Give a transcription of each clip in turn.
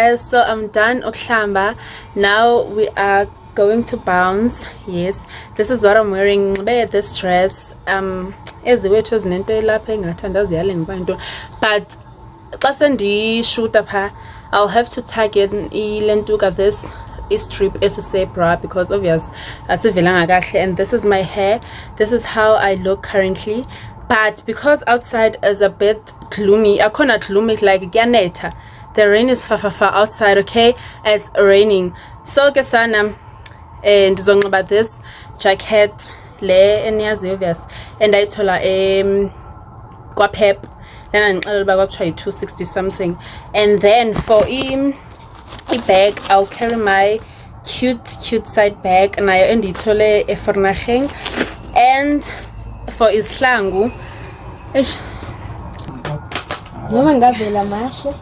guys, so I'm done okuhlamba. Now we are going to bounce. Yes, this is what I'm wearing. This dress eziwethu ezinento elapha engathandazi yale ngikwanto, but xa sendishoot apha I'll have to tag in ilentuka this strip esise bra because obvious asivelanga kahle, and this is my hair. This is how I look currently, but because outside is a bit gloomy, I cannot gloomy like kuyanetha. The rain is far outside, okay? It's raining. So ke sana ndizonxiba this jacket le eniyazi obvious, and ayithola kwaPep. Then ngixelela uba kwakuthiwa yi-260 something. And then for i-bag, I'll carry my cute side bag nayo endiyithole eVernaging. And for isihlangu noma ngavela mahle.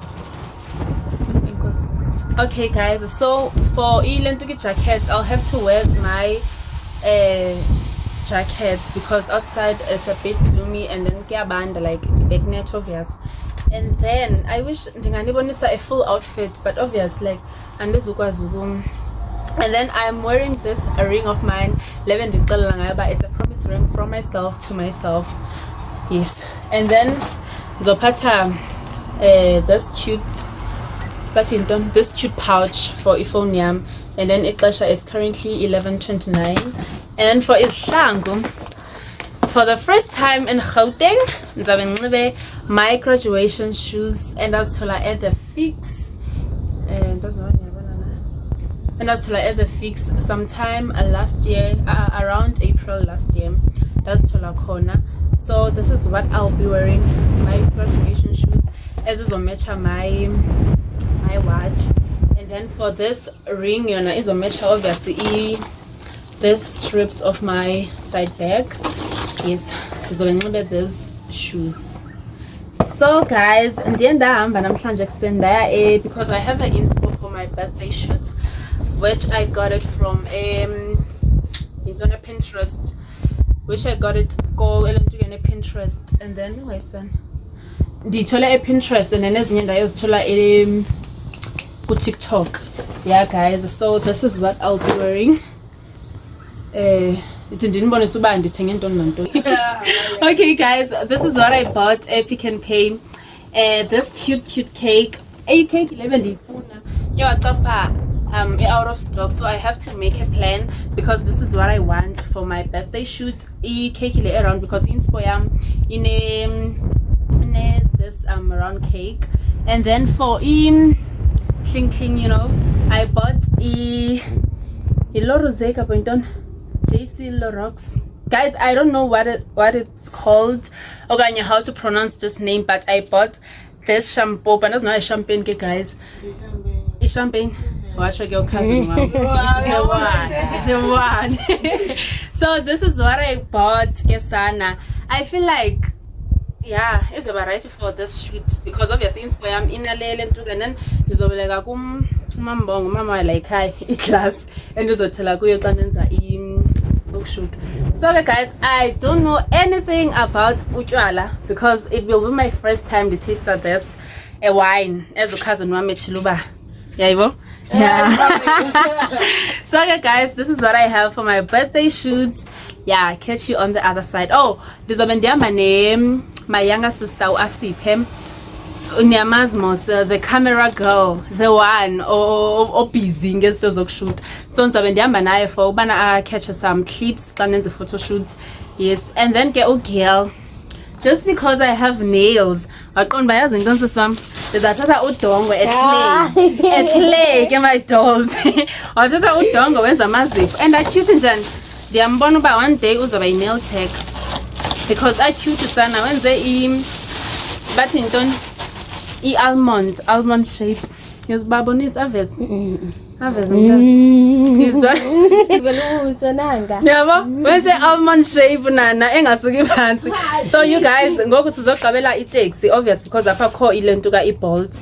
Okay guys, so for ilentuki jacket I'll have to wear my jacket because outside it's a bit gloomy, and then kuyabanda like backnet obvious. And then I wish ndinganibonisa a full outfit, but obvious like andizukwazi ukum. And then I'm wearing this ring of mine, it's a promise ring from myself to myself. Yes. And then zopatha this cute pouch for iphone yam, and then ixesha is currently 11:29. And for isihlangu, for the first time in Gauteng ndizabe nginxibe my graduation shoes, and azithola at the Fix, and azithola at the Fix sometime last year, around April last year ndazithola khona. So this is what I'll be wearing, my graduation shoes, ezizomatcha my watch. And then for this ring yona izomatcha obviously these strips of my side bag. Yes, ndizobenxibe these shoes. So guys, ndiye ndahamba namhlanje ekuseni ndaya because I have an inspo for my birthday shoot, which I got it from Pinterest, which I got it go elentukene Pinterest. And then ndiyithole Pinterest, and then ezinye ndayozithola TikTok. Yeah guys, so this is what I'll be wearing. Okay guys, this is what I bought at Pick n Pay. This cute cake. Cake 11 out of stock, so I have to make a plan because this is what I want for my birthday shoot. Cake around because inspo yam in this round cake. And then for cling, you know, I bought Lorozeka Pointon JC Lorox. Guys, I don't know what it's called or how to pronounce this name, but I bought this shampoo, but that's not a champagne, guys. It's champagne. Watch your cousin. The one. So this is what I bought, Kesana. I feel like, yeah, it's a variety for this shoot because obviously I'm in a and then is over like mama like hi class and is hotel shoot. So guys, I don't know anything about utywala because it will be my first time to taste this a wine as a cousin wame chiluba. Yeah. So guys, this is what I have for my birthday shoots. Yeah, catch you on the other side. Oh, this is my name. My younger sister Asiphem Unyamazmos, the camera girl, the one or busy ngezinto zokushoot. So ngizabe ndihamba naye for ubana catch some clips xa nenze photo shoots. Yes, and then get girl, just because I have nails waqonda bayazi into nsisi wami ndizathatha udongo etlay ke my dolls. Wathatha udongo wenza amazipho and cute njani. Ndiyambona uba one day uzaba yi-nail tech because cute sana wenze bathi intoni almond shape. Yozibabonisa aveze yabo wenze almond shape nana engasuki phansi. So you guys, ngoku sizogqabela itaxi obvious because apha kho ilentuka iBolt,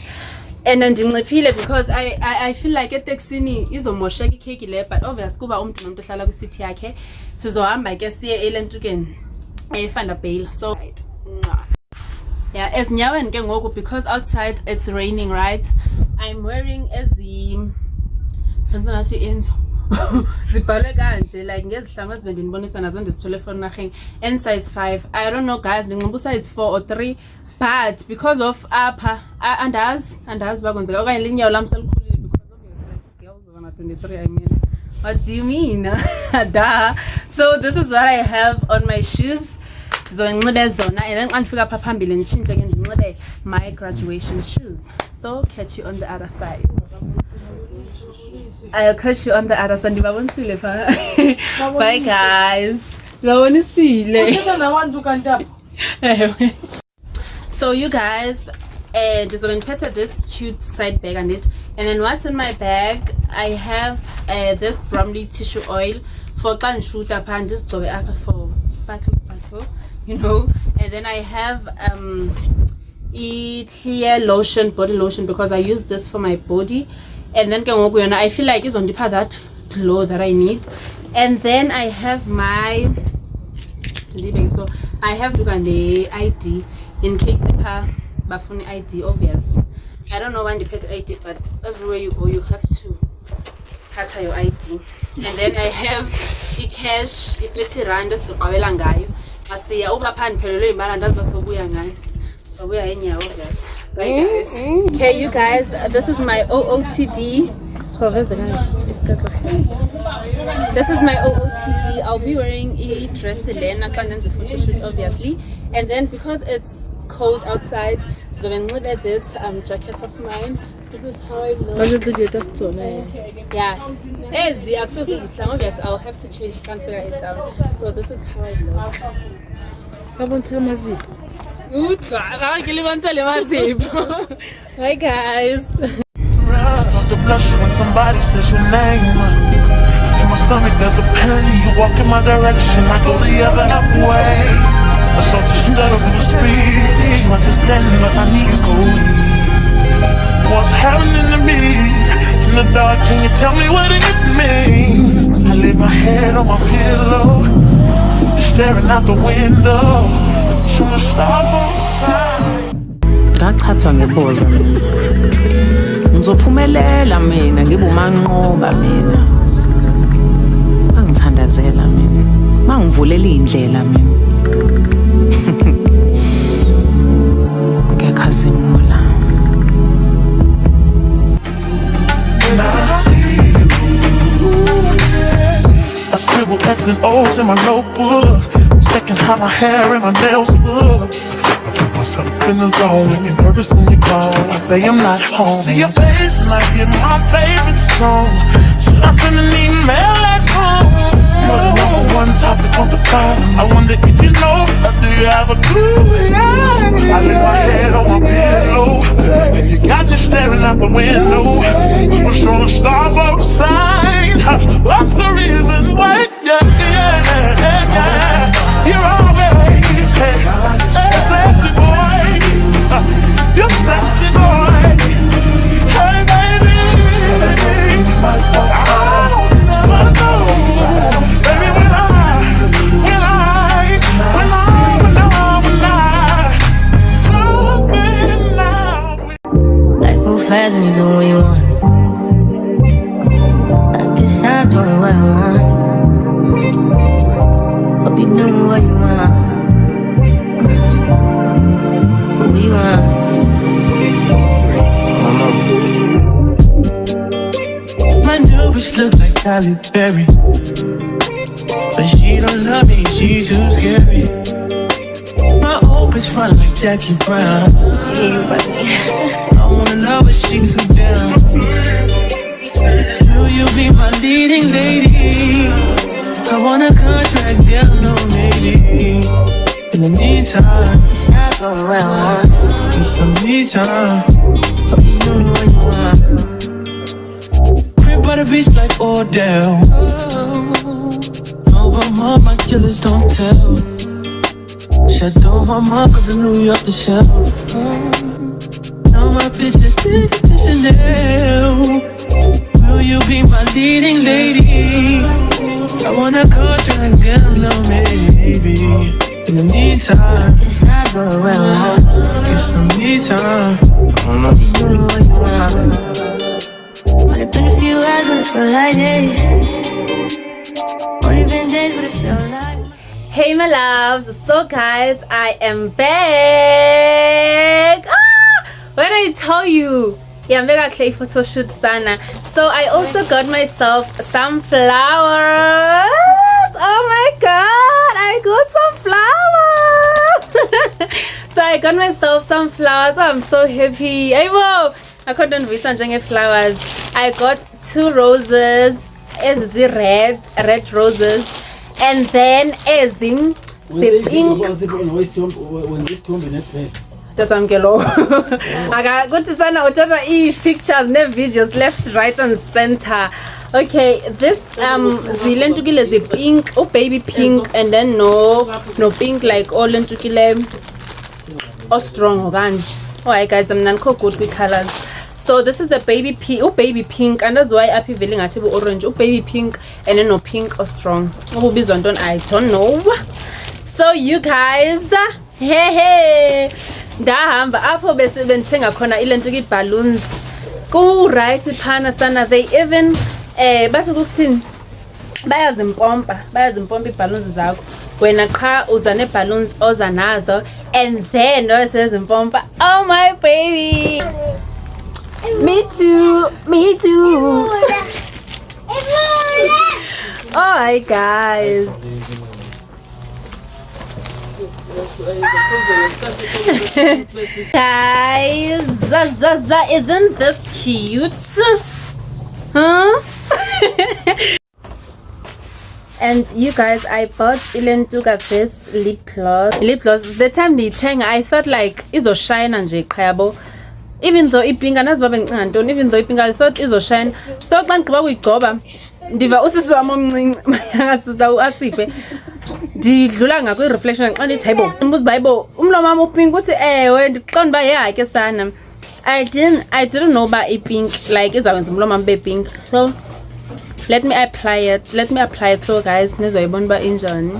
and ndinciphile because I feel like etaxini izomosheka ikheki le, but obvious kuba umuntu nomuntu ehlala kwi-city yakhe sizohamba ke siye elentukeni eVanderbijl. So yeah, ezinyaweni ke ngoku because outside it's raining, right? I'm wearing nathi Enzo zibhalwe kanje like ngezihlangu ezibendinibonisa nazo ndizithole for naheng in size 5. I don't know guys, ndinqoba size 4 or 3, but because of apha andazi bakwenzeka okanye linyawo lam selikhulile, because obviously like girls over 23, I mean, what do you mean? Duh. So this is what I have on my shoes. Ndizonxibe zona and then xa ndifika pha phambili nditshintshe ke ndinxibe my graduation shoes. So catch you on the other side. I'll catch you on the other side. Bye guys. So you guys, just put this cute side bag on it, and then what's in my bag? I have this Bromley tissue oil for can shoot up and just go up for sparkle, you know. And then I have clear lotion, body lotion, because I use this for my body. And then I feel like it's on the part that glow that I need. And then I have my so I have the ID in case bafuni ID, obvious. I don't know when they put ID, but everywhere you go you have to cut your ID. And then I have cash, let's rand so ngayo. Asiya ubapha ndiphelelwe imali ndazi basobuya ngayo. So we are in here, obvious. Bye guys. Okay, you guys, this is my OOTD. This is my OOTD. I'll be wearing a dress Elena Kanden's photo shoot, obviously. And then because it's cold outside, so when I wear this jacket of mine, this is how I look. Yeah. As the access is obvious, I'll have to change, can't figure it out. So this is how I look. Bye guys. The blush when somebody says your name. In my stomach there's a pain. You walk in my direction, I go the other way. I start to stutter when you speak. Understanding that my knees go weak. What's happening to me? In the dark, can you tell me what it means? I lay my head on my pillow, staring out the window. Ngachathwa ngeboza mina. Ngizophumelela mina, ngibe umanqoba mina. Bangithandazela mina. Bangivulela indlela mina. Ngekhazimula. I scribble X and O's in my notebook, checking how my hair and my nails look. I feel myself in the zone, when you're nervous when you're gone. I say I'm not home. See your face and I hear my favorite song. Should I send an email at home? You're the #1 topic on the phone. I wonder if you know, or do you have a clue? I lay my head on my pillow, and you got me staring out the window. What's all the stars outside? What's the reason why? Yeah. You're always sexy boy. You're sexy boy. Hey baby, Life move fast and you do what you want. At this time, doing what I want. Hope you doing what you want. What we want. my new bitch look like Halle Berry, but she don't love me, she too scary. My old bitch front like Jackie Brown. I wanna love her, she too down. Will you be my leading lady? I want a contract, girl, no maybe. In the meantime, Decide on what I want. just some me time. Hope you doing what you want. Crib by the beach like Odell. Over my killers don't tell. Shadow my mark of the New York the shelf. Now my bitch is to Chanel. Will you be my leading lady? I want a contract, girl, no maybe. In the meantime, Decide on what I want. get some me time. Hope you doing what you want. Only been a few hours, but it feel like days. Only been days, but it feel like. Hey my loves, so guys, I am back. What did I tell you? Yeah, I'm mega clay photo shoot sana. So I also got myself some flowers. Oh my god, I got some flowers. So I got myself some flowers. Oh, I'm so happy. I couldn't be such flowers. I got 2 roses. It's the red roses. And then as in the pink. That's Angelo. I got to send out pictures, no videos, left, right, and center. Okay, this zilentukile is the pink, oh baby pink, and then no pink like all lentukile or strong orange. Alright guys, I'm not good with colors. So this is a baby pink, and that's why I'm feeling a table orange, oh baby pink, and then no pink or strong. I don't know. So you guys, hey, ndahamba apho besebenzithenga khona ilentuki balloons ku right phana sana. They even bathi ukuthini bayazimpompa iballoons zakho wena qha uza ne balloons oza nazo, and then sezimpompa. Oh my baby, me too. Alright guys, guys, isn't this cute? Huh? And you guys, I bought Ilentuka this lip gloss. The time they tang, I thought like izo shine nje qhayabo. Even though ipinga nazibabe ngantoni, even though ipinga I thought izo shine. So xa ngiba kuyigoba ndiva usisi wami omncinci mayasisa uAsiphe ndidlula ngakwi reflection xa ndithi hayibo umbuzo bayibo umlomo wami upink uthi ewe ndiqonda ba yakhe sana. I didn't know about a pink like izawenza umlomo wami be pink. So let me apply it so guys nizoyibona ba injani.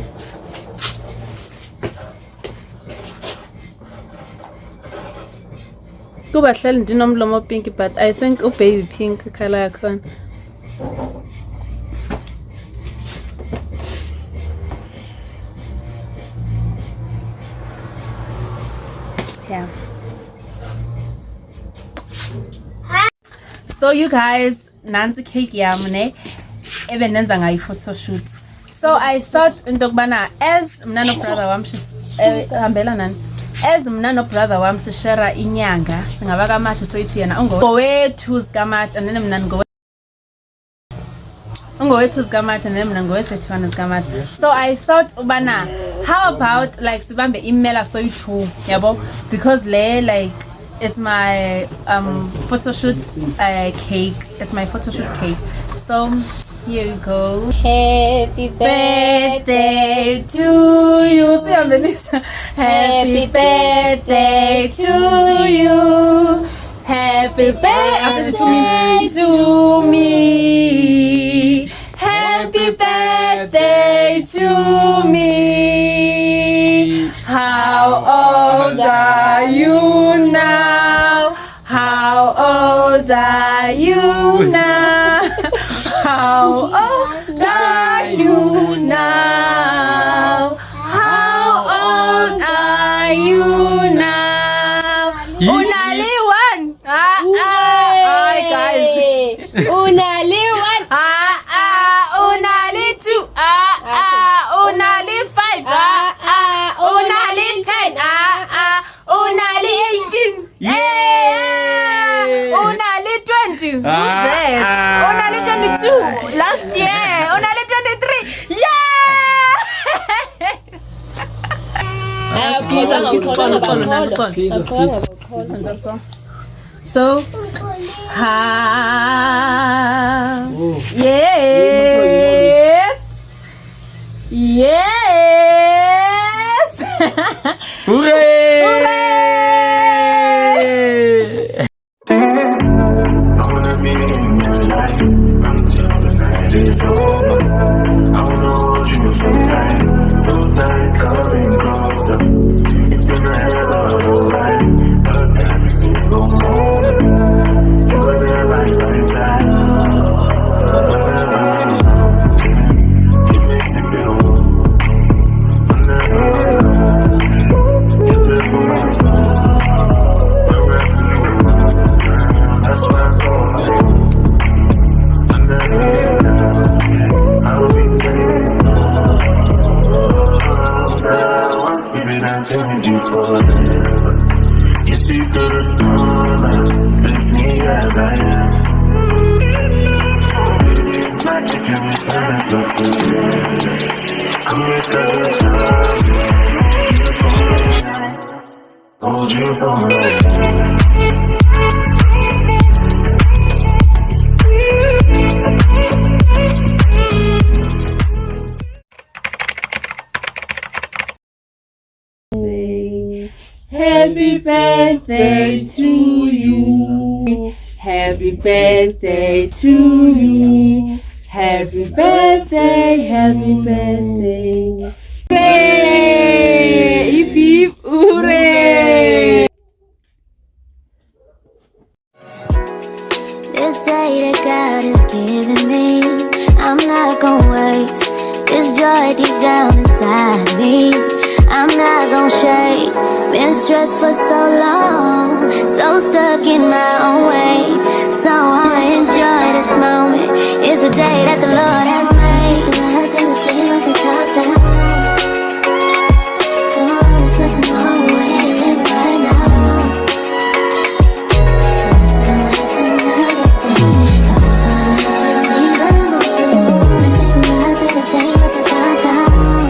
Kuba hleli ndinomlomo pink, but I think baby pink color yakhona. Yeah. So you guys, nansi cake yamne even nenza ngayi photo shoot. So I thought intokubana as mna no brother wami hambela nani, as mna no brother wami sishare inyanga singaba kaMatch, so ithi yena ngowethu zikaMatch, and then mna ngowethu zikaMatch, and then mna ngowethu zikaMatch. So I thought ubana how about like sibambe email so you yabo, because like it's my photo shoot cake. It's my photo shoot cake. So here you go. Happy Birthday to you. Happy birthday to you. Happy birthday to me. Happy birthday to me. How old are you now? How old are you now? How old are you now? How old are you now? Unali one. Hi guys. Unali one. Unali two. Unali five. Unali 10. Unali 18. Yeah. Unali 20. Who's that? Unali 22. Last year. Unali 23. Yeah. So, yes. Hooray! I wanna be in your life until the night is over. I wanna hold you so tight, coming closer. It's been a hell of a ride, but every single moment you were there right by my side. Happy birthday to you. Happy birthday to you. Happy birthday, happy birthday. Hooray! Hip hip hooray! This day that God has given me, I'm not gonna waste this joy deep down inside me. I'm not gonna shake. Been stressed for so long, so stuck in my own way. So I'ma enjoy this moment. It's the day that the Lord has made. Nothing to see but the top down. Oh, there's no tomorrow, we're living right now. So let's not waste another day. Got to find out to see the moon. Let's take nothing to say but the top down.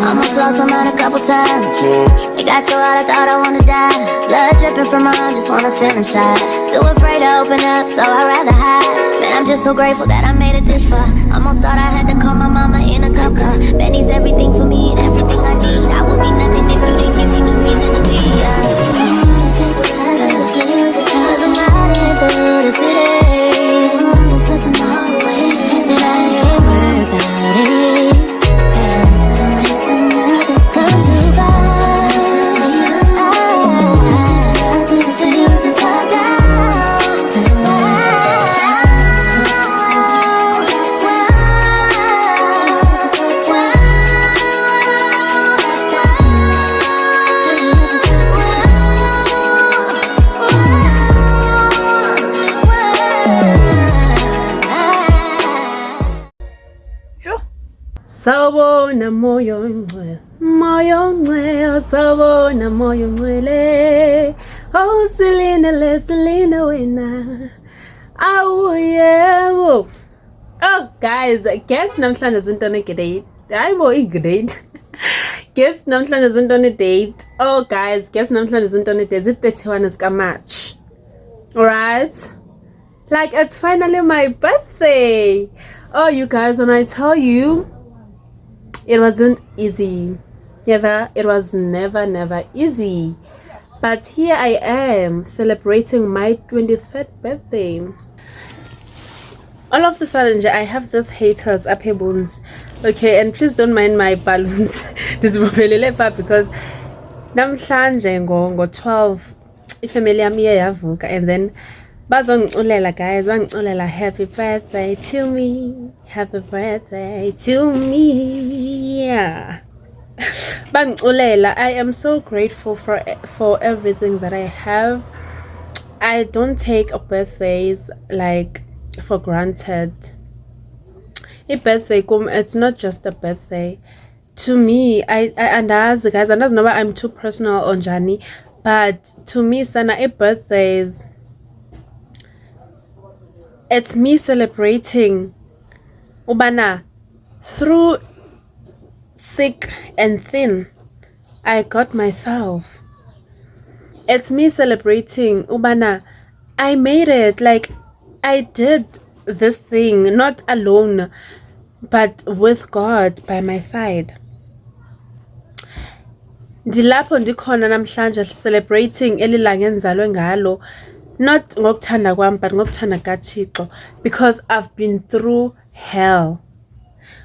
Almost lost my mind a couple times. It got so hot I thought I wanna die. Blood dripping from my arm, just wanna feel inside. Too afraid to open up, so I'd rather hide. Man, I'm just so grateful that I made it this far. Almost thought I had to call my mama in a cup car. Benny's everything for me and everything I need. I would be nothing if you didn't give me no reason to be. Cause I'm riding through the city. There's no tomorrow, and I ain't worried about it. Sawubona moyo ongcwele, moyo ongcwele, sawubona moyo ongcwele. Oh silindele, silinde wena. Awu yebo. Oh guys, guess namhlanje zintoni date. Hayibo i-grade. Guess namhlanje zintoni date. Oh guys, guess namhlanje zintoni date. It's 31 zika March. Alright? Like it's finally my birthday. Oh you guys, when I tell you, it wasn't easy. It was never easy. But here I am celebrating my 23rd birthday. All of a sudden, I have this haters up here bones. Okay, and please don't mind my balloons. This is because namhlanje ngo 12 ifamily yami yavuka, and then bazongixolela guys, bangixolela happy birthday to me, happy birthday to me. Yeah. Bangixolela, I am so grateful for everything that I have. I don't take birthdays like for granted. A birthday, it's not just a birthday. To me, and as guys, and that's not why I'm too personal on Jani, but to me, sana a birthdays, it's me celebrating ubana through thick and thin I got myself. It's me celebrating ubana I made it, like I did this thing not alone but with God by my side. Ndilapho ndikhona namhlanje celebrating elilanga enzalwe ngalo, not ngokuthanda kwami but ngokuthanda kaThixo, because I've been through hell.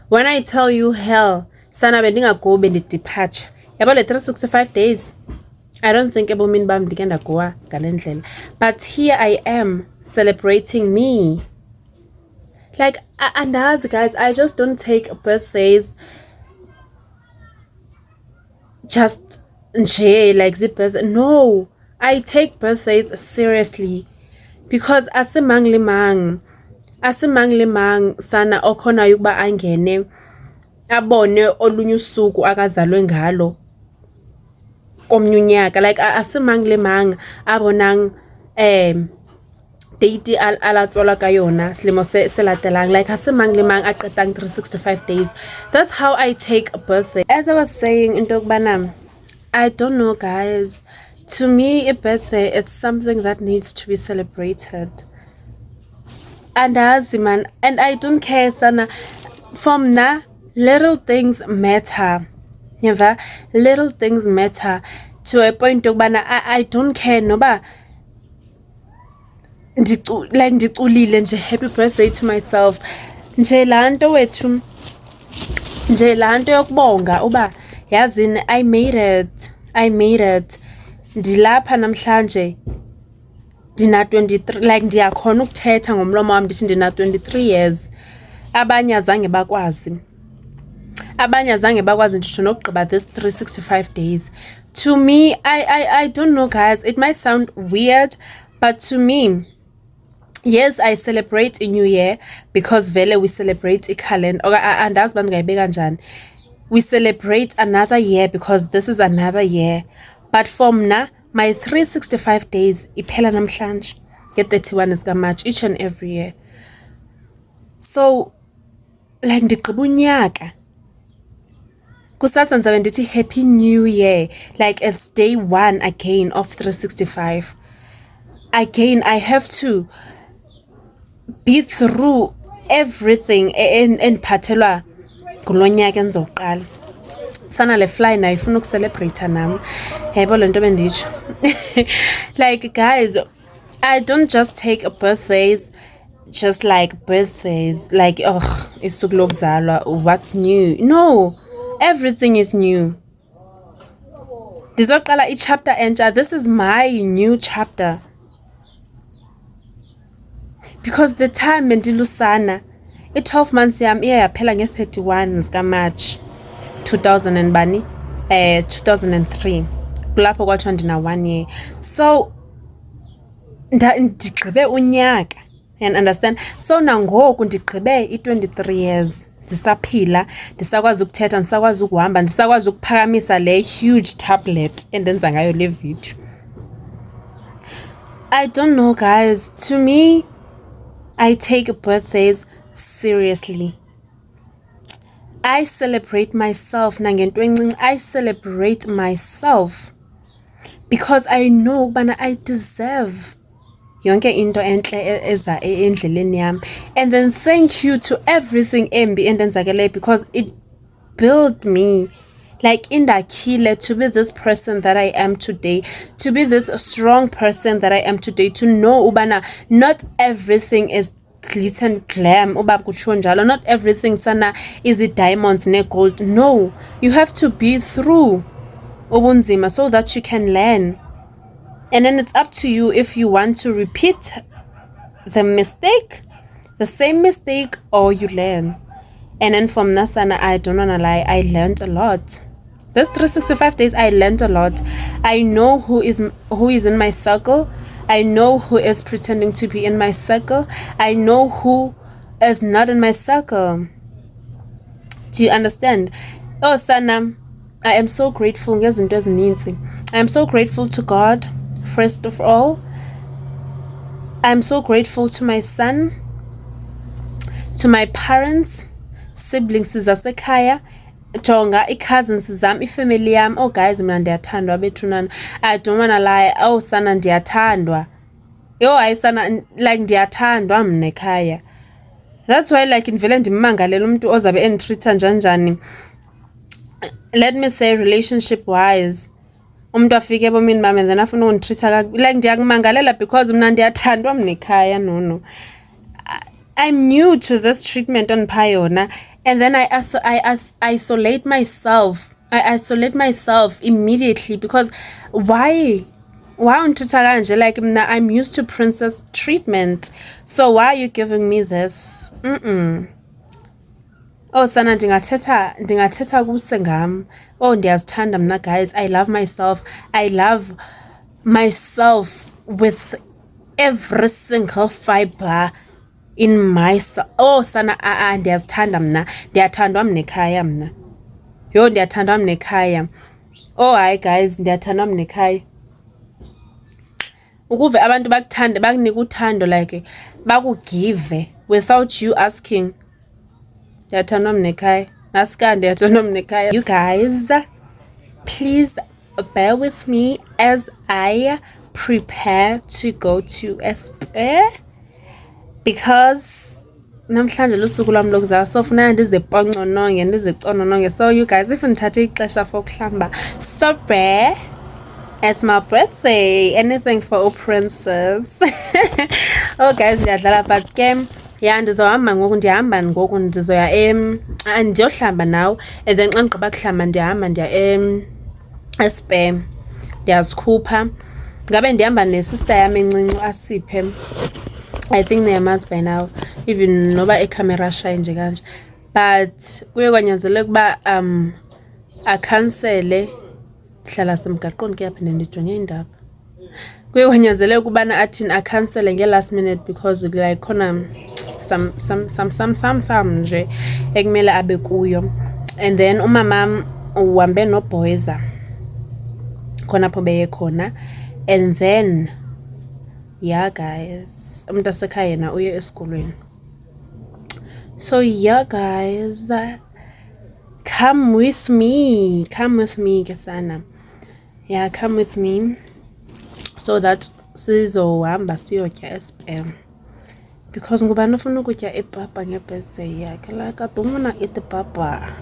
When I tell you hell, sana bendingago bendideparture. Yabo le 365 days, I don't think ebomini bami ndike ndagowa ngale ndlela. But here I am celebrating me. Like, and as guys, I just don't take birthdays just like the birthday. No, I take birthdays seriously, because asimang limang sana okhona ukuba angene abone olunye usuku akazalwe ngalo komnye unyaka. Like asimang limang abonang date ala tsola ka yona selemo se latelang, like ha se mang le mang a qetang 365 days. That's how I take a birthday. As I was saying into kubana, I don't know guys, to me a birthday, it's something that needs to be celebrated. And man, and I don't care sana from na little things matter. Never little things matter to a point of I don't care no ba like ndiculile nje happy birthday to myself nje lanto wethu nje lanto yokubonga uba yazini I made it ndilapha namhlanje ndina 23 like ndiyakhona ukuthetha ngomlomo wami ndithi ndina 23 years. Abanye azange bakwazi nditho nokugqiba this 365 days. To me, I don't know guys, it might sound weird, but to me, yes, I celebrate a new year because vele we celebrate a calendar. And as we celebrate another year because this is another year. But from now, my 365 days, iphela namhlanje, get 31 is March each and every year. So, like ndigqiba unyaka. Kusasa nzabe ndithi happy new year, like it's day 1 again of 365. Again, I have to be through everything and phathelwa kulonyaka enzoqala. Sana le fly na ifuna ukucelebrate nami. Yebo lento benditsho. Like guys, I don't just take birthdays just like birthdays, like isuku lokuzalwa, what's new? No. Everything is new. Ndizoqala chapter entsha. This is my new chapter. Because the time mendilusana, 12 months yami iyaphela nge-31 zika March 2003. Kulapho kwathiwa ndina 1 year. So ndigqibe unyaka. You understand? So nangoku ndigqibe 23 years. Ndisaphila, ndisakwazi ukuthetha, ndisakwazi ukuhamba, ndisakwazi ukuphakamisa le huge tablet endenza ngayo le video. I don't know guys, to me I take birthdays seriously. I celebrate myself nangento encinci. I celebrate myself because I know bana I deserve yonke into enhle eza endleleni yami. And then thank you to everything embi endenzakele because it built me, like indakhile, to be this person that I am today, to be this strong person that I am today, to know ubana not everything is glitz and glam, ubab kutsho njalo, not everything sana is it diamonds ne gold. No, you have to be through ubunzima so that you can learn. And then it's up to you if you want to repeat the same mistake, or you learn. And then from Nasana, I don't wanna lie, I learned a lot. This 365 days, I learned a lot. I know who is in my circle. I know who is pretending to be in my circle. I know who is not in my circle. Do you understand? Oh, Sana, I am so grateful. I am so grateful to God. First of all, I'm so grateful to my son, to my parents, siblings zasekhaya, jonga cousins zam, ifamily yam. Oh guys, mina ndiyathandwa bethunana. I don't wanna lie. Oh sana ndiyathandwa. Yo hayi sana, like ndiyathandwa mna ekhaya. That's why like invele ndimangalela umuntu ozabe enditreata njani. Let me say relationship wise. Umuntu afike ebomini bami then afuna ungitreata like ndiyakumangalela because mina ndiyathandwa mna ekhaya. No. I'm new to this treatment on Payona, and then I isolate myself. I isolate myself immediately because why untreata kanje? Like I'm used to princess treatment, so why are you giving me this? Oh sana ndingathetha kuse ngam. Oh ndiyazithanda mna guys. I love myself. I love myself with every single fiber in myself. Oh sana ndiyazithanda mna. Ndiyathandwa mna ekhaya mna. Yo ndiyathandwa mna ekhaya. Oh hi guys, ndiyathandwa mna ekhaya. ukuve abantu bakuthande bakunika uthando like bakugive without you asking. Ndiyathandwa mnekhaya nasika ndiyathandwa mnekhaya. You guys, please bear with me as I prepare to go to Espe because namhlanje lusuku lwami lokuzalwa so funeka ndiziponcononge ndiziconononge. So you guys, if ndithathe ixesha for ukuhlamba, sorry, it's my birthday, anything for a princess. Oh guys, ndiyadlala but ke ndizohamba ngoku, ndiyahamba ngoku ndizoya ndiyohlamba now and then xa ndigqiba kuhlamba ndiyahamba ndiya Espe ndiyazikhupha. Ngabe ndihamba nesister yam encinci uAsiphe. I think niyamazi by now, even noba icamera shy nje kanje, but kuye kwanyanzeleka ukuba akhansele. Hlala semgaqweni kuyaphinda ndijonge indaba. Kuye kwanyanzeleka ukubana athini akhansele nge-last minute because like khona some nje ekumele abe kuyo. And then umamam uhambe noBoyza khona apho beye khona. And then yeah guys, umuntu asekhaya yena uye esikolweni. So yeah guys, come with me ke sana. Yeah, come with me so that sizohamba siyotya Espe because ngubani ofuna ukutya ipapa ngebirthday yakhe like I don't wanna eat the papa.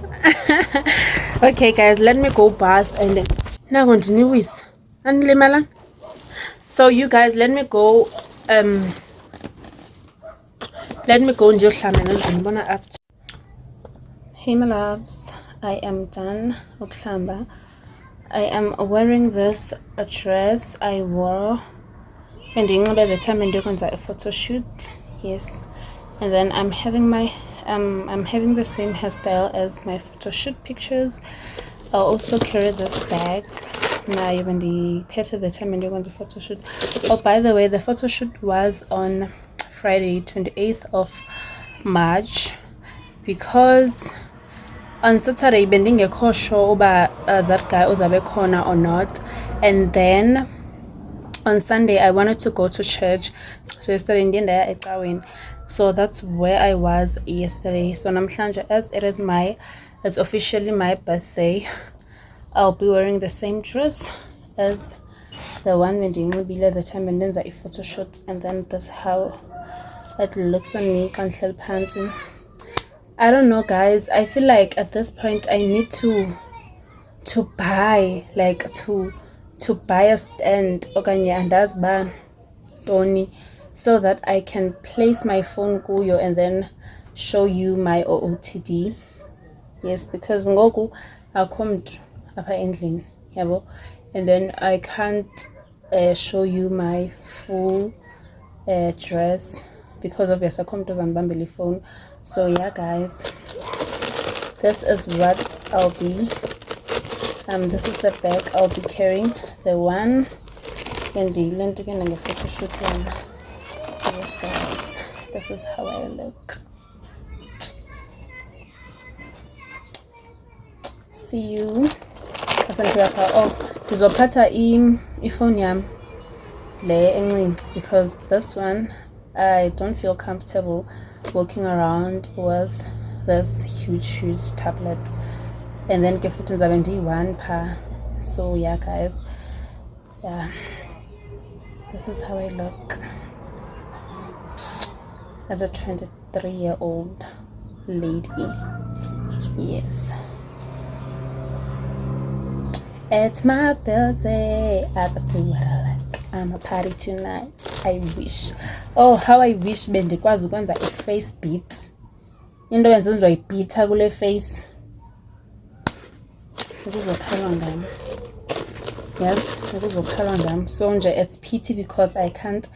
Okay guys, let me go bath and now continuous andilimala. So you guys, let me go ndiyohlamba ndibona after. Hey my loves, I am done ukuhlamba. I am wearing this dress I wore and the time and ndiyokwenza a photo shoot. Yes, and then I'm having the same hairstyle as my photo shoot pictures. I'll also carry this bag now even the pet of the time and ndiyokwenza photo shoot. Oh, by the way, the photo shoot was on Friday 28th of March because on Saturday bendingekho sure uba that guy uzabe khona or not, and then on Sunday I wanted to go to church, so yesterday ndiyenda ecaweni, so that's where I was yesterday. So namhlanje, as it's officially my birthday, I'll be wearing the same dress as the one when ndiyinxibile the time and ndenza photo shoot, and then that's how it looks on me. Kanhleli phansi. I don't know guys, I feel like at this point I need to buy like to buy a stand okanye andazi ba ntoni so that I can place my phone kuyo and then show you my OOTD. Yes, because ngoku akho mntu apha endlini yabo, and then I can't show you my full dress because obviously akho mntu ozandibambela ifone. So yeah guys, this is what I'll be this is the bag I'll be carrying, the one when the photo shoot one. Yes guys, this is how I look. See you. Oh, ndizophatha ifone yam le encinci because this one I don't feel comfortable walking around with this huge tablet, and then ke futhi ndizabe ndiyi-1 pha. So yeah guys, yeah, this is how I look as a 23-year-old lady. Yes, it's my birthday, I can do what I like. I'm a party tonight. I wish, oh how I wish bendikwazi ukwenza i-face beat, into benzenziwa ibhitha kule face ukuzokhalwa ngam. Yes, ukuzokhalwa ngam. So nje it's pity because I can't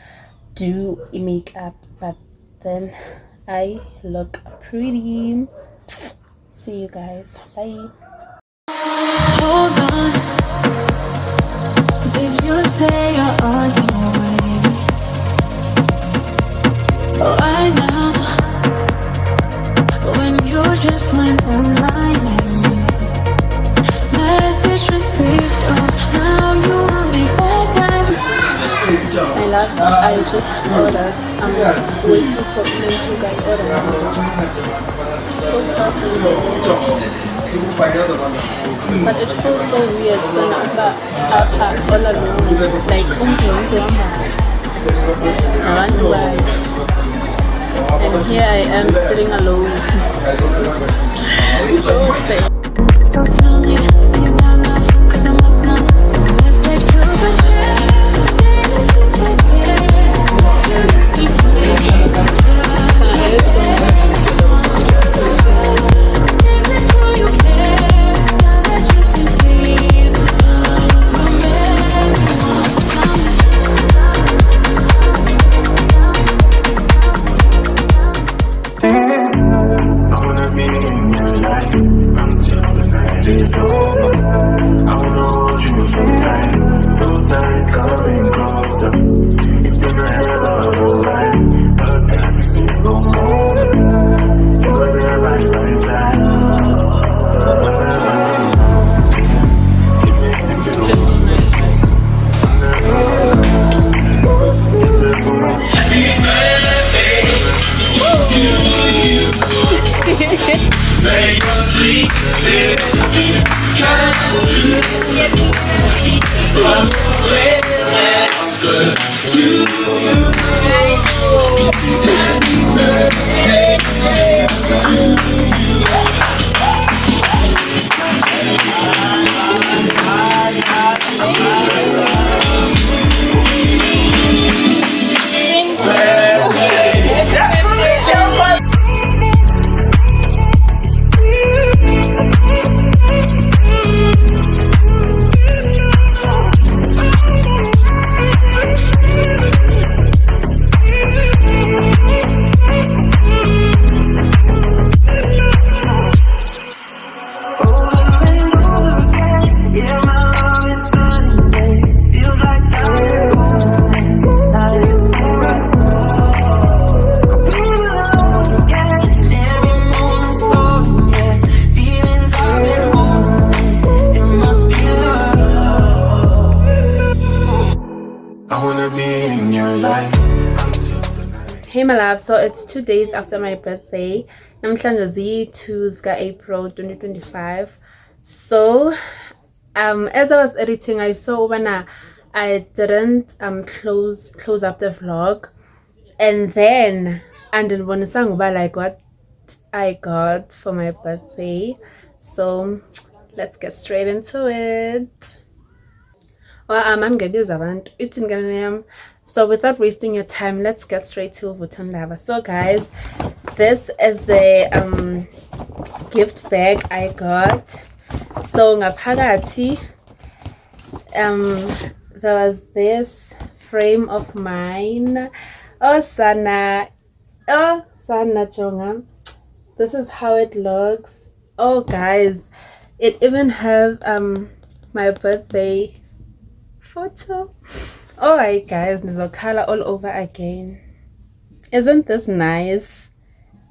do makeup, but then I look pretty. See you guys, bye. Hold on, did you say you're on your way? Oh, I know, when you just went online, message received, oh, now you want me back. My loves, I just ordered. I'm waiting for them to get order. So fascinating. But it feels so weird. So now I'm all alone. Like, I wonder why. And here I am sitting alone. So tell me when you're down now, 'cause I'm up now. So let's get to the Hey my love, so it's 2 days after my birthday. Namhlanje zi-2 April 2025. So as I was editing, I saw when I didn't close up the vlog, and then andinibonisa like what I got for my birthday. So let's get straight into it. So without wasting your time, let's get straight to Vutondaba. So guys, this is the gift bag I got. So ngaphakathi there was this frame of mine. Oh sana jonga. This is how it looks. Oh guys, it even have my birthday photo. All right guys, there's a color all over again. Isn't this nice?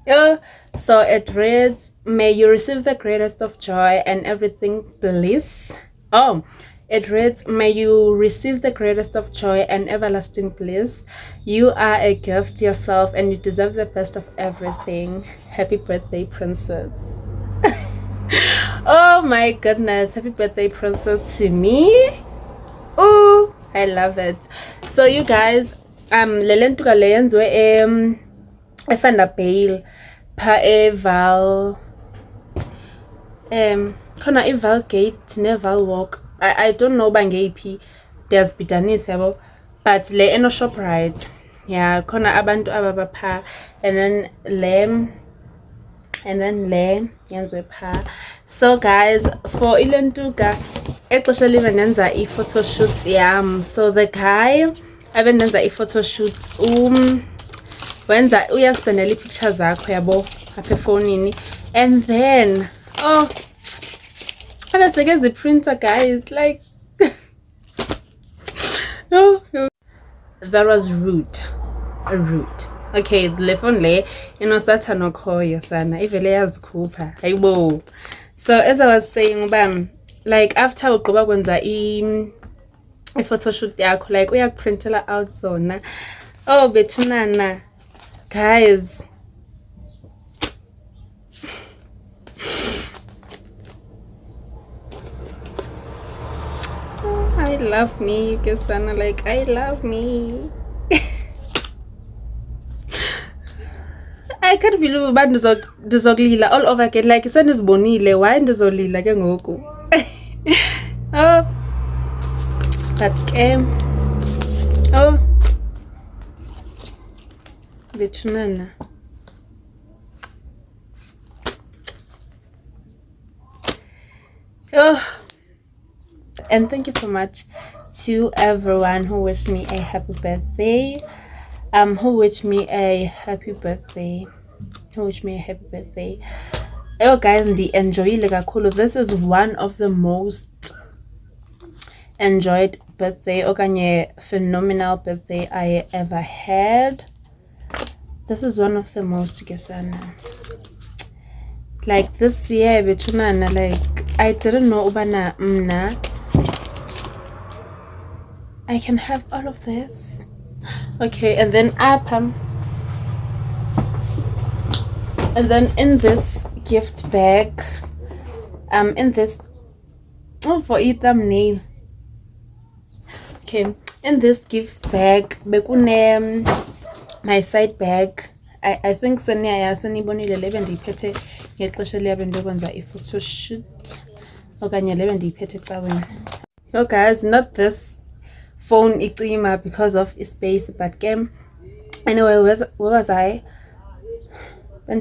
Yeah. So it reads, may you receive the greatest of joy and everything bliss. Oh, it reads, may you receive the greatest of joy and everlasting bliss. You are a gift yourself and you deserve the best of everything. Happy birthday, princess. Oh my goodness, happy birthday, princess, to me. Oh, I love it. So you guys, lelentuka leyenzwe efanda bail pa eval khona eval gate neval walk. I don't know bangephi, there's bidanis yabo, but le eno ShopRite. Yeah, khona abantu ababapha, and then le yenzwe pha. So guys, for ilentuka exesha live nenza i-photo shoot yam. So the guy abendenza i-photo shoot wenza uyasendela i-picture zakho yabo apha efonini, and then abeseke zi-printer guys, like no. That was rude. Okay, le phone le inosatha nokhoyo sana ivele yazikhupha hayibo. So as I was saying, like after ugqiba kwenza i-photoshoot yakho like uyakuprintela out zona. Oh bethunana guys, I love me Kesana, like I love me. I can't believe uba ndizokulila all over again, like sendizibonile why ndizolila ke ngoku. Oh but oh bethunana. Oh, and thank you so much to everyone who wished me a happy birthday. Who wished me a happy birthday. Oh guys, enjoy kakhulu. This is one of the most enjoyed birthday okanye phenomenal birthday I ever had. This is one of the most Kesana. Like this year bethunana, like I didn't know ubana mna I can have all of this. Okay, and then and then in this gift bag, in this for it thumbnail. Okay, in this gift bag bekune my side bag. I think Sonia sanibonile lebe ndiyiphethe ngexesha liyabe ndokwenza i-photo shoot okanye lebe ndiyiphethe ecaweni. Yo guys, not this phone icima because of space, but game anyway, where was I? The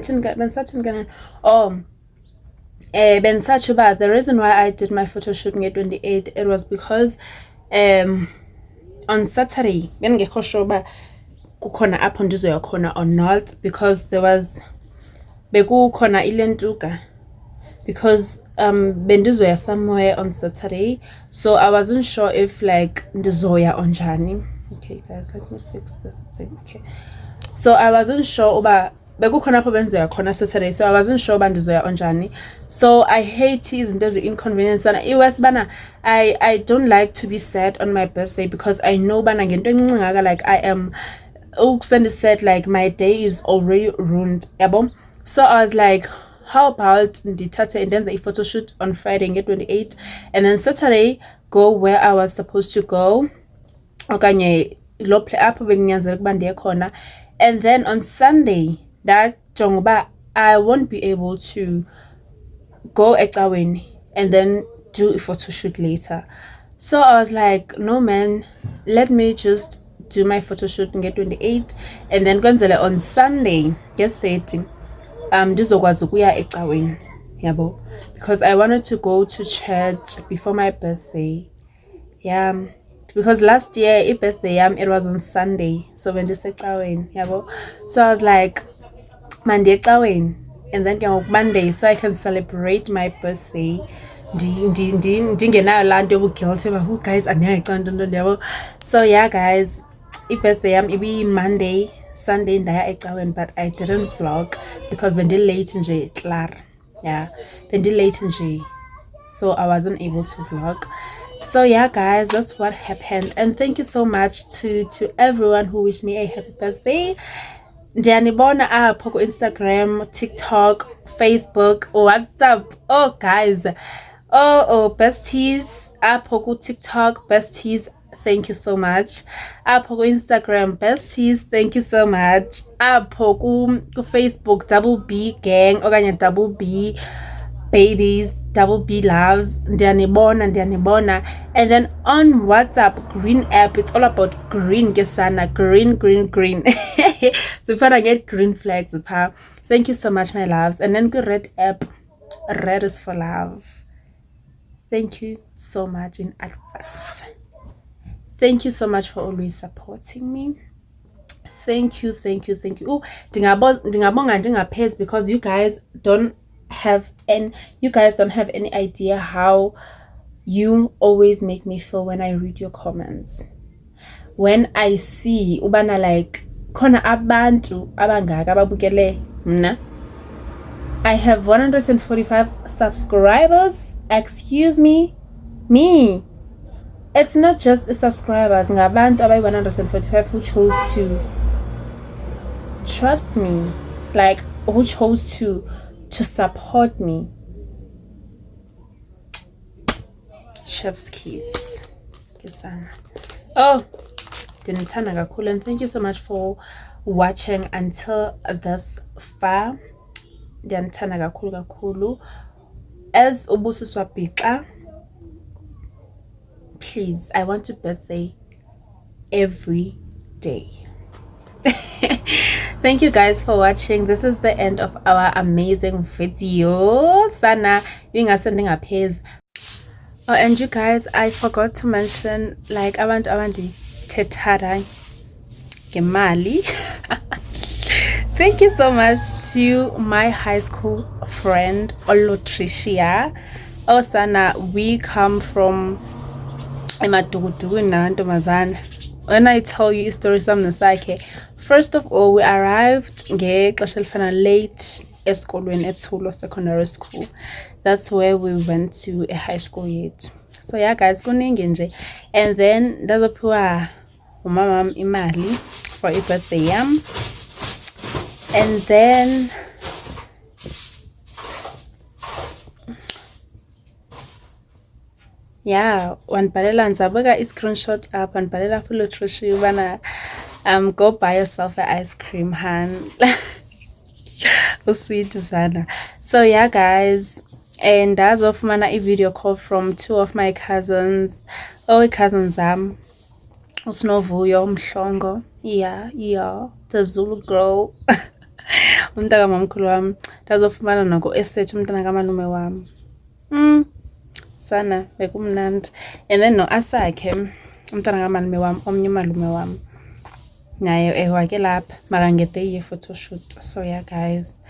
reason why I did my photo shoot on 28, it was because on Saturday bengekho sure uba kukhona apho ndizoya khona or not, because there was bekukhona ilentuka, because bendizoya somewhere on Saturday, so I wasn't sure if like ndizoya onjani. Okay guys, let me fix this thing. Okay, so I wasn't sure uba bekukhona apho benzoya khona Saturday, so I wasn't sure uba ndizoya onjani. So I hate izinto ezi-inconvenience and iwes bana I don't like to be sad on my birthday, because I know bana ngento encinci like I am said like my day is already ruined yabo. So I was like, how about ndithathe ndenze i-photo shoot on Friday nge 28, and then Saturday go where I was supposed to go okanye lo apho bekunyanzela ukuba ndiye khona, and then on Sunday ndajonga uba I won't be able to go ecaweni and then do a photo shoot later. So I was like, no man, let me just do my photo shoot and get 28, and then kwenzele on Sunday get 30 ndizokwazi ukuya ecaweni yabo, because I wanted to go to church before my birthday. Yeah, because last year birthday it was on Sunday, so bendisecaweni yabo. So I was like Monday ecaweni, and then Monday, so I can celebrate my birthday. Ndingenayo laa nto yobu-guilty uba guys andiyayicanda nto yabo. So yeah guys, birthday ibi Monday, Sunday ndaya ecaweni, but I didn't vlog because bendilate nje klar. Yeah, bendilate nje, so I wasn't able to vlog. So yeah guys, that's what happened, and thank you so much to everyone who wished me a happy birthday. Ndiyanibona apho ku Instagram, TikTok, Facebook, WhatsApp. Oh guys, oh besties apho ku TikTok, besties, thank you so much. Apho ku Instagram, besties, thank you so much. Apho ku Facebook, double B gang okanye double B babies, double B loves, ndiyanibona. And then on WhatsApp, green app, it's all about green Kesana, green. So if I get green flags, thank you so much my loves. And then good red app, red is for love. Thank you so much in advance. Thank you so much for always supporting me. Thank you. Oh, ndingabonga ndingaphezi, because you guys don't have any idea how you always make me feel when I read your comments. When I see ubana like khona abantu abangaka ababukele mna. I have 145 subscribers. Excuse me. it's not just subscribers, ngabantu abayi 145 who chose to trust me, like who chose to support me. Chef's kiss. Oh, dinithanda kakhulu, and thank you so much for watching until this far. Ndiyanithanda kakhulu. As ubusiswa Bhixa, please, I want to birthday every day. Thank you guys for watching. This is the end of our amazing video. Sana ingasending appears. Oh, and you guys, I forgot to mention, like, abantu tetara gemali. Thank you so much to my high school friend Olotricia. Oh Sana, we come from Emadugudugu Nandomazan. When I tell you stories of Nasake, first of all, we arrived late eskolweni at Tulo Secondary School. That's where we went to a high school yet. So yeah guys, kuningi nje. And then ndazophiwa umama imali for a birthday yam. And then yeah, wanibhalela ngizabuka i-screenshot up, wanibhalela full Trishi ubana go buy yourself an ice cream, han. Sweet sana. So yeah guys, and as of mana a video call from two of my cousins. Oh, cousins Usnovuyo Mhlongo. Yeah, the Zulu girl. Umntaka mamkhulu wami ndazofumana noko esethu umntana kamalume wami. Sana bekumnandi. And then no Asakhe umntana kamalume wami, omnye umalume wami, naye ewake lapha makangede ye photo shoot. So yeah guys,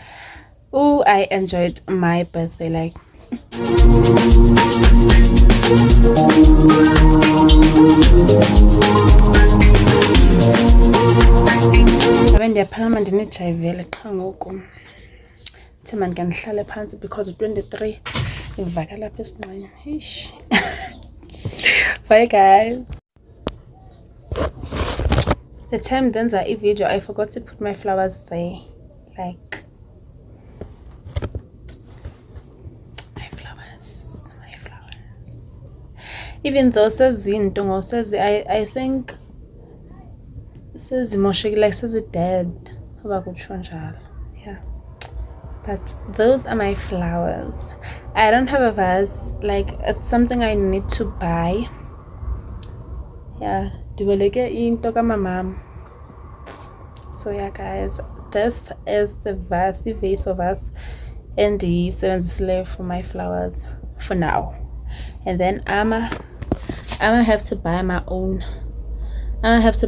I enjoyed my birthday, like ndiyaphakama ndinijayivele qha ngoku thema ndikandihlale phansi because 23 ivaka lapha esinqeni. Bye guys. The time ndenza i-video, I forgot to put my flowers there, like my flowers. Even though sezinto says I think says emotional, like says it dead. Yeah, but those are my flowers. I don't have a vase, like it's something I need to buy. Yeah, my mom. So yeah guys, this is the vase of us and the 7 slave for my flowers for now. And then I'ma have to buy my own. Flowers.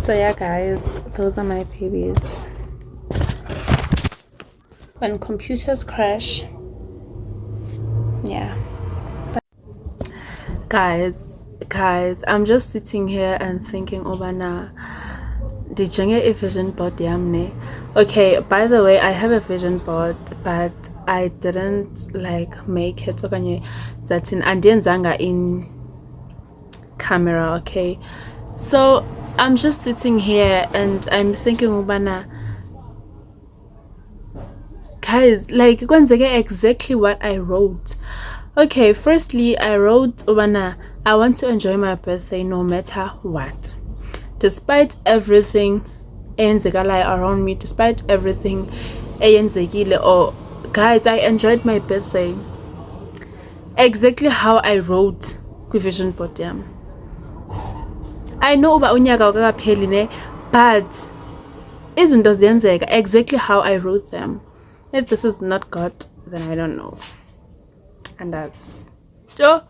So yeah guys, those are my babies. When computers crash, yeah. Guys, I'm just sitting here and thinking, Obana, did you get a vision board yamne? Okay, by the way, I have a vision board, but I didn't like make it that in camera. Okay, so I'm just sitting here and I'm thinking, Obana, guys, like exactly what I wrote. Okay, firstly, I wrote, Obana, I want to enjoy my birthday no matter what. Despite everything around me, despite everything, or guys, I enjoyed my birthday exactly how I wrote vision board yam. I know uba unyaka ukakapheli but izinto ziyenzeka exactly how I wrote them. If this is not God, then I don't know. And that's Joe.